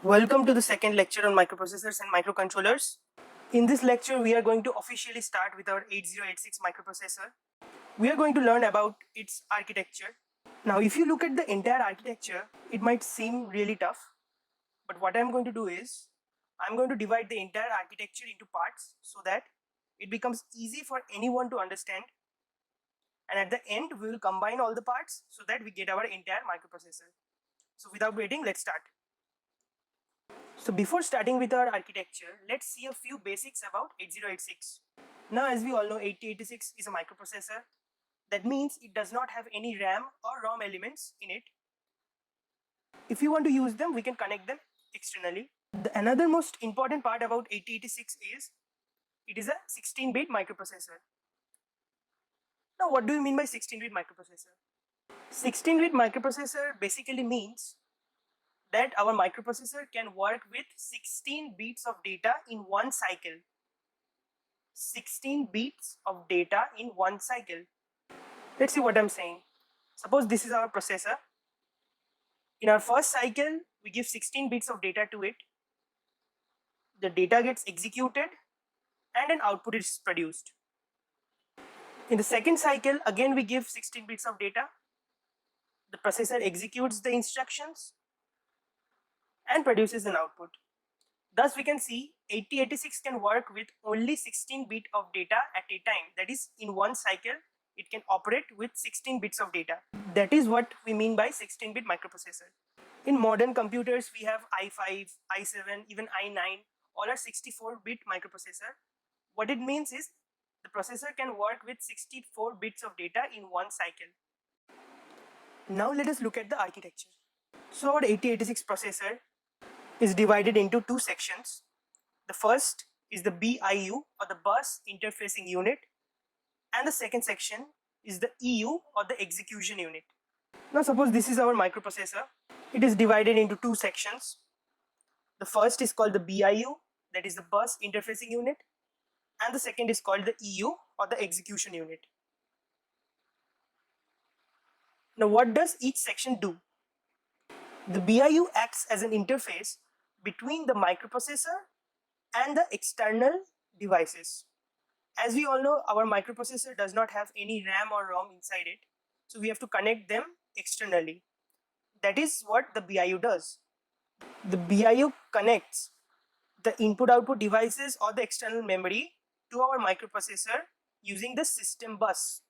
Welcome to the second lecture on microprocessors and microcontrollers. In this lecture, we are going to officially start with our 8086 microprocessor. We are going to learn about its architecture. Now, if you look at the entire architecture, it might seem really tough, but what I'm going to do is, I'm going to divide the entire architecture into parts so that it becomes easy for anyone to understand. And at the end, we will combine all the parts so that we get our entire microprocessor. So without waiting, let's start. So before starting with our architecture, let's see a few basics about 8086. Now, as we all know, 8086 is a microprocessor. That means it does not have any RAM or ROM elements in it. If you want to use them, we can connect them externally. Another most important part about 8086 is it is a 16-bit microprocessor. Now, what do you mean by 16-bit microprocessor? 16-bit microprocessor basically means that our microprocessor can work with 16 bits of data in one cycle. 16 bits of data in one cycle. Let's see what I'm saying. Suppose this is our processor. In our first cycle, we give 16 bits of data to it. The data gets executed and an output is produced. In the second cycle, again we give 16 bits of data. The processor executes the instructions and produces an output. Thus, we can see 8086 can work with only 16 bits of data at a time. That is, in one cycle, it can operate with 16 bits of data. That is what we mean by 16-bit microprocessor. In modern computers, we have i5, i7, even i9, all are 64-bit microprocessor. What it means is the processor can work with 64 bits of data in one cycle. Now let us look at the architecture. So our 8086 processor is divided into two sections. The first is the BIU, or the bus interfacing unit, and the second section is the EU, or the execution unit. Now suppose this is our microprocessor. It is divided into two sections. The first is called the BIU, that is the bus interfacing unit, and the second is called the EU, or the execution unit. Now what does each section do? The BIU acts as an interface between the microprocessor and the external devices. As we all know, our microprocessor does not have any RAM or ROM inside it, so we have to connect them externally. That is what the BIU does. The BIU connects the input-output devices or the external memory to our microprocessor using the system bus.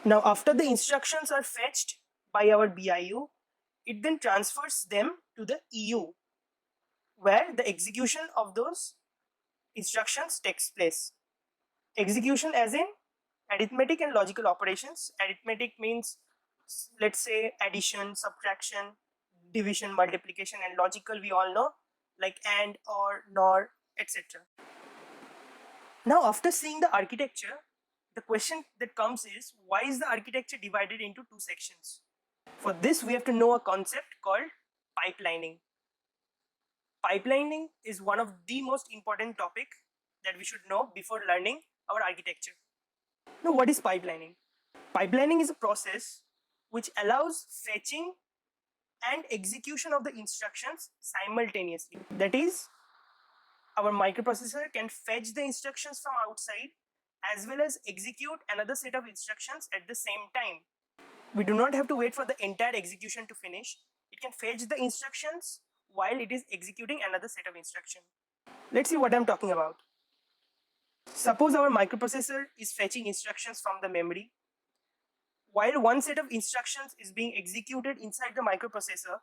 Now, after the instructions are fetched by our BIU, it then transfers them to the EU, where the execution of those instructions takes place. Execution as in arithmetic and logical operations. Arithmetic means, let's say, addition, subtraction, division, multiplication, and logical we all know, like and, or, nor, etc. Now, after seeing the architecture, the question that comes is, why is the architecture divided into two sections? For this, we have to know a concept called pipelining. Pipelining is one of the most important topic that we should know before learning our architecture. Now, what is pipelining? Pipelining is a process which allows fetching and execution of the instructions simultaneously. That is, our microprocessor can fetch the instructions from outside as well as execute another set of instructions at the same time. We do not have to wait for the entire execution to finish. It can fetch the instructions while it is executing another set of instructions. Let's see what I'm talking about. Suppose our microprocessor is fetching instructions from the memory. While one set of instructions is being executed inside the microprocessor,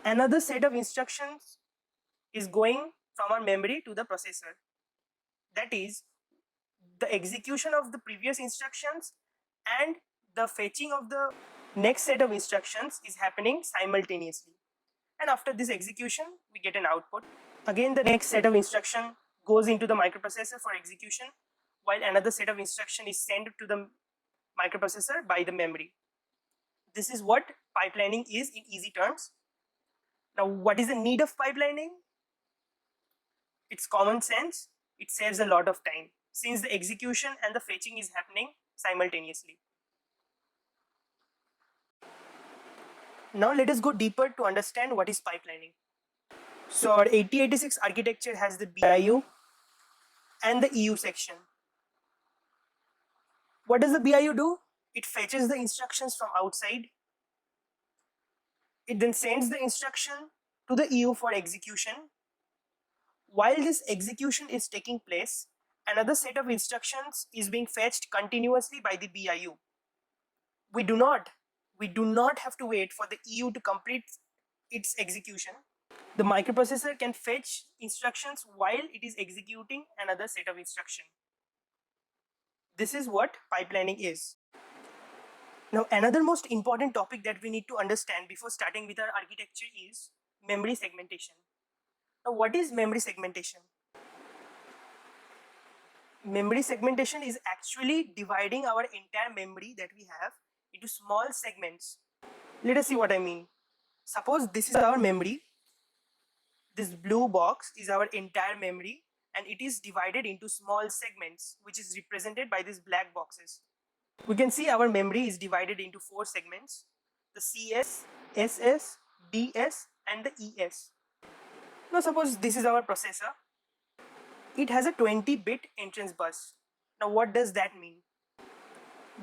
another set of instructions is going from our memory to the processor. That is, the execution of the previous instructions and the fetching of the next set of instructions is happening simultaneously. And after this execution, we get an output. Again, the next set of instruction goes into the microprocessor for execution, while another set of instruction is sent to the microprocessor by the memory. This is what pipelining is in easy terms. Now, what is the need of pipelining? It's common sense. It saves a lot of time since the execution and the fetching is happening simultaneously. Now let us go deeper to understand what is pipelining. So our 8086 architecture has the BIU and the EU section. What does the BIU do? It fetches the instructions from outside. It then sends the instruction to the EU for execution. While this execution is taking place, another set of instructions is being fetched continuously by the BIU. We do not have to wait for the EU to complete its execution. The microprocessor can fetch instructions while it is executing another set of instruction. This is what pipelining is. Now, another most important topic that we need to understand before starting with our architecture is memory segmentation. Now, what is memory segmentation? Memory segmentation is actually dividing our entire memory that we have into small segments. Let us see what I mean. Suppose this is our memory. This blue box is our entire memory, and it is divided into small segments, which is represented by these black boxes. We can see our memory is divided into 4 segments: the CS, SS, DS, and the ES. Now suppose this is our processor. It has a 20-bit entrance bus. Now what does that mean?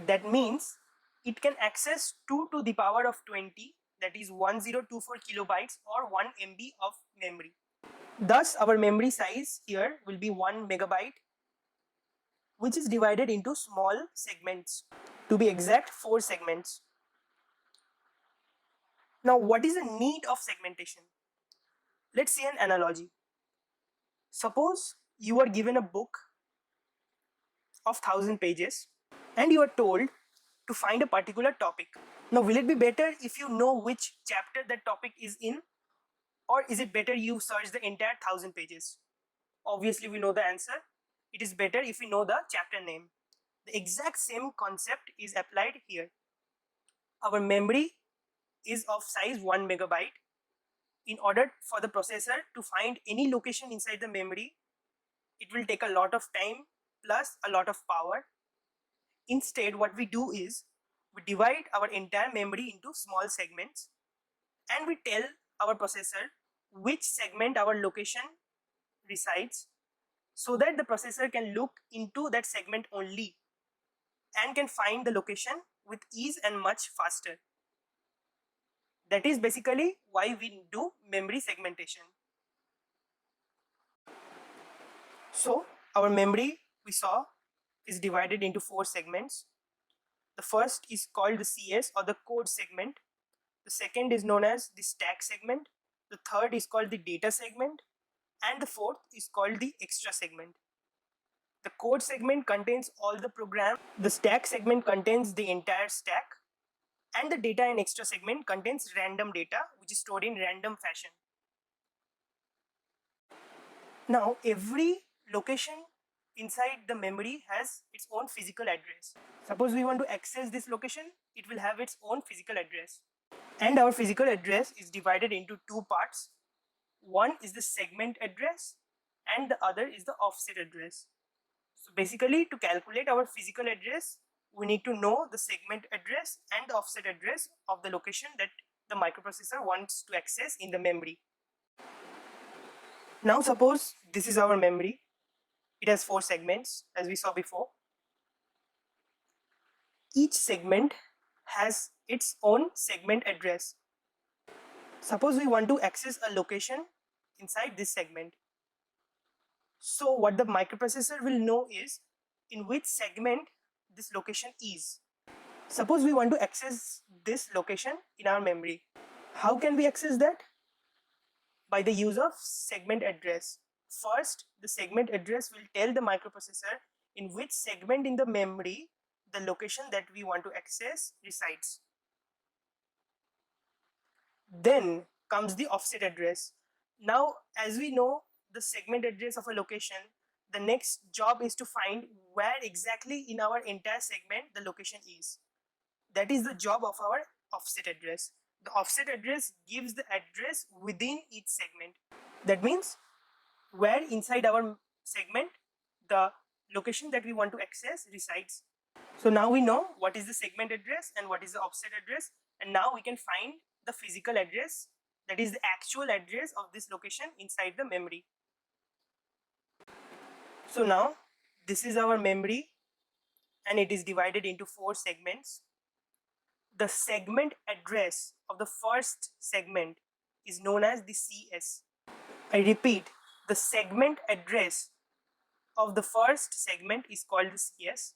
That means it can access 2 to the power of 20, that is 1024 kilobytes or 1 MB of memory. Thus our memory size here will be 1 megabyte, which is divided into small segments. To be exact, 4 segments. Now what is the need of segmentation? Let's see an analogy. Suppose you are given a book of 1000 pages and you are told to find a particular topic. Now will it be better if you know which chapter that topic is in, or is it better you search the entire 1000 pages? Obviously we know the answer. It is better if we know the chapter name. The exact same concept is applied here. Our memory is of size 1 megabyte. In order for the processor to find any location inside the memory, it will take a lot of time plus a lot of power. Instead, what we do is we divide our entire memory into small segments, and we tell our processor which segment our location resides, so that the processor can look into that segment only and can find the location with ease and much faster. That is basically why we do memory segmentation. So our memory, we saw, is divided into 4 segments. The first is called the CS, or the code segment. The second is known as the stack segment. The third is called the data segment, and the fourth is called the extra segment. The code segment contains all the program. The stack segment contains the entire stack, and the data and extra segment contains random data, which is stored in random fashion. Now every location inside the memory has its own physical address. Suppose we want to access this location, it will have its own physical address. And our physical address is divided into 2 parts. One is the segment address and the other is the offset address. So basically, to calculate our physical address, we need to know the segment address and the offset address of the location that the microprocessor wants to access in the memory. Now suppose this is our memory. It has 4 segments, as we saw before. Each segment has its own segment address. Suppose we want to access a location inside this segment. So what the microprocessor will know is in which segment this location is. Suppose we want to access this location in our memory. How can we access that? By the use of segment address. First, the segment address will tell the microprocessor in which segment in the memory the location that we want to access resides. Then comes the offset address. Now, as we know the segment address of a location, the next job is to find where exactly in our entire segment the location is. That is the job of our offset address. The offset address gives the address within each segment. That means where inside our segment the location that we want to access resides. So now we know what is the segment address and what is the offset address, and now we can find the physical address that is the actual address of this location inside the memory. So now this is our memory and it is divided into 4 segments. The segment address of the first segment is known as the CS. I repeat, the segment address of the first segment is called the CS.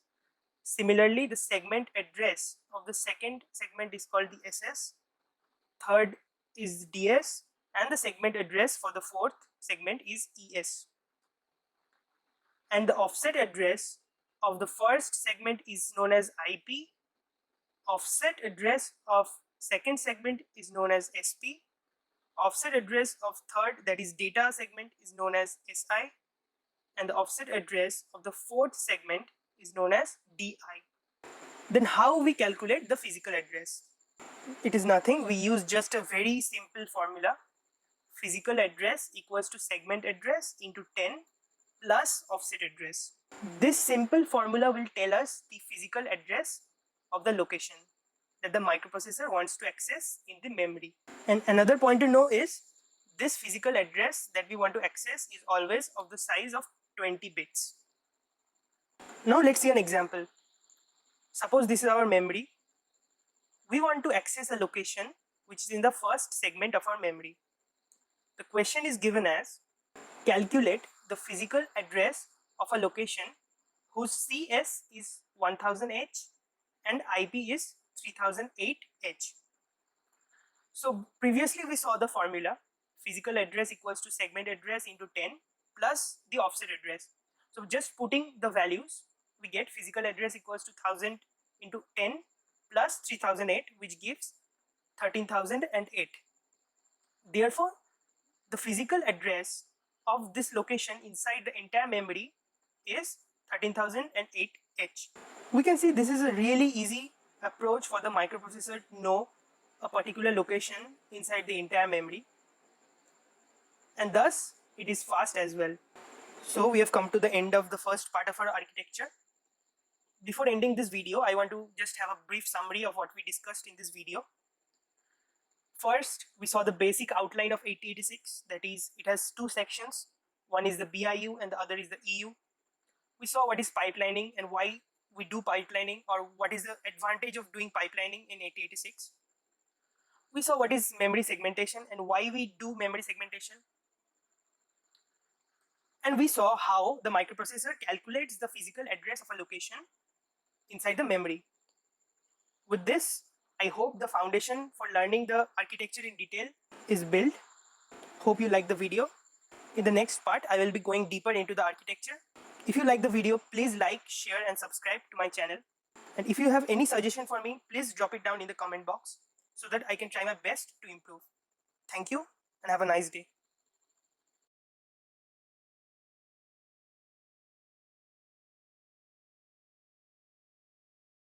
Similarly, the segment address of the second segment is called the SS. Third is DS, and the segment address for the fourth segment is ES. And the offset address of the first segment is known as IP. Offset address of second segment is known as SP. Offset address of third, that is data segment, is known as SI. And the offset address of the fourth segment is known as DI. Then how we calculate the physical address? It is nothing, we use just a very simple formula. Physical address equals to segment address into 10 plus offset address. This simple formula will tell us the physical address of the location that the microprocessor wants to access in the memory. And another point to know is this physical address that we want to access is always of the size of 20 bits. Now let's see an example. Suppose this is our memory. We want to access a location which is in the first segment of our memory. The question is given as calculate the physical address of a location whose CS is 1000H and IP is 3008H. So previously we saw the formula physical address equals to segment address into 10 plus the offset address. So just putting the values, we get physical address equals to 1000 into 10 plus 3008, which gives 13008. Therefore, the physical address of this location inside the entire memory is 13008H. We can see this is a really easy approach for the microprocessor to know a particular location inside the entire memory, and thus it is fast as well. So we have come to the end of the first part of our architecture. Before ending this video, I want to just have a brief summary of what we discussed in this video. First, we saw the basic outline of 8086, that is, it has 2 sections. One is the BIU and the other is the EU. We saw what is pipelining and why we do pipelining, or what is the advantage of doing pipelining in 8086. We saw what is memory segmentation and why we do memory segmentation. And we saw how the microprocessor calculates the physical address of a location inside the memory. With this, I hope the foundation for learning the architecture in detail is built. Hope you like the video. In the next part, I will be going deeper into the architecture. If you like the video, please like, share and subscribe to my channel. And if you have any suggestion for me, please drop it down in the comment box so that I can try my best to improve. Thank you and have a nice day.